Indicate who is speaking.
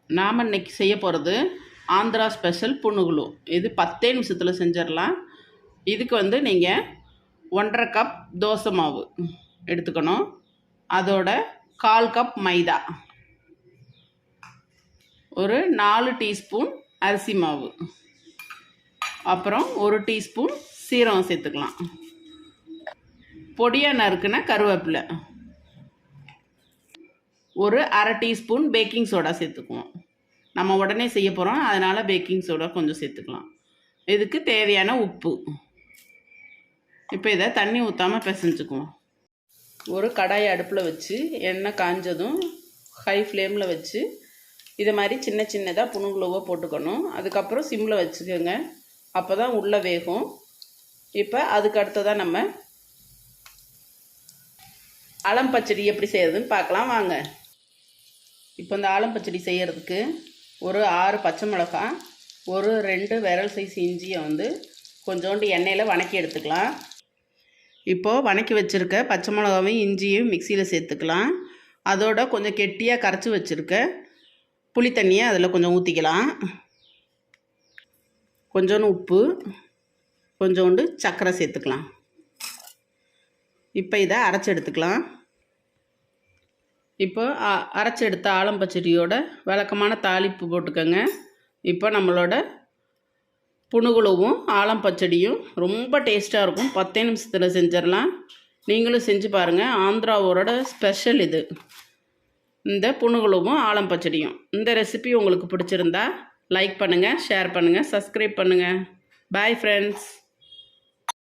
Speaker 1: நாம் இன்னைக்கு செய்ய போகிறது ஆந்திரா ஸ்பெஷல் புணுகுலு. இது 10 நிமிஷத்தில் செஞ்சிடலாம். இதுக்கு நீங்கள் 1.5 கப் தோசை மாவு எடுத்துக்கணும். அதோட 1/4 கப் மைதா, ஒரு 4 டீஸ்பூன் அரிசி மாவு, அப்புறம் 1 டீஸ்பூன் சீரகம் சேர்த்துக்கலாம். பொடியாக நறுக்குன கருவேப்பிலை, ஒரு 1/2 டீஸ்பூன் பேக்கிங் சோடா சேர்த்துக்குவோம். நம்ம உடனே செய்ய போகிறோம், அதனால் பேக்கிங் சோடா கொஞ்சம் சேர்த்துக்கலாம். இதுக்கு தேவையான உப்பு. இப்போ இதை தண்ணி ஊற்றாமல் பிசைஞ்சுக்குவோம். ஒரு கடாயை அடுப்பில் வச்சு எண்ணெய் காஞ்சதும் ஹை ஃப்ளேமில் வச்சு இதை மாதிரி சின்ன சின்னதாக புணுகுலோவை போட்டுக்கணும். அதுக்கப்புறம் சிம்மில் வச்சுக்கோங்க, அப்போ தான் உள்ளே வேகும். இப்போ அதுக்கு அடுத்ததாக நம்ம அலம் பச்சடி எப்படி செய்யறதுன்னு பார்க்கலாம் வாங்க. இப்போ இந்த ஆலம் பச்சடி செய்கிறதுக்கு ஒரு 6 பச்சை மிளகாய், ஒரு 2 விரல் சைஸ் இஞ்சியை கொஞ்சோண்டு எண்ணெயில் வணக்கி எடுத்துக்கலாம். இப்போது வணக்கி வச்சுருக்க பச்சை மிளகாவையும் இஞ்சியும் மிக்சியில் சேர்த்துக்கலாம். அதோட கொஞ்சம் கெட்டியாக கரைச்சி வச்சுருக்க புளி தண்ணியை அதில் கொஞ்சம் ஊற்றிக்கலாம். கொஞ்சோண்டு உப்பு, கொஞ்சோண்டு சர்க்கரை சேர்த்துக்கலாம். இப்போ இதை அரைச்சி எடுத்துக்கலாம். இப்போ அரைச்சி எடுத்த ஆலம் பச்சடியோட வழக்கமான தாளிப்பு போட்டுக்கோங்க. இப்போ நம்மளோட புணுகுலுவும் ஆலம் பச்சடியும் ரொம்ப டேஸ்ட்டாக இருக்கும். 10 நிமிஷத்தில் செஞ்சிடலாம். நீங்களும் செஞ்சு பாருங்கள். ஆந்திராவோட ஸ்பெஷல் இது, இந்த புணுகுலுவும் ஆலம் பச்சடியும். இந்த ரெசிபி உங்களுக்கு பிடிச்சிருந்தா லைக் பண்ணுங்கள், ஷேர் பண்ணுங்கள், சப்ஸ்கிரைப் பண்ணுங்கள். Bye friends.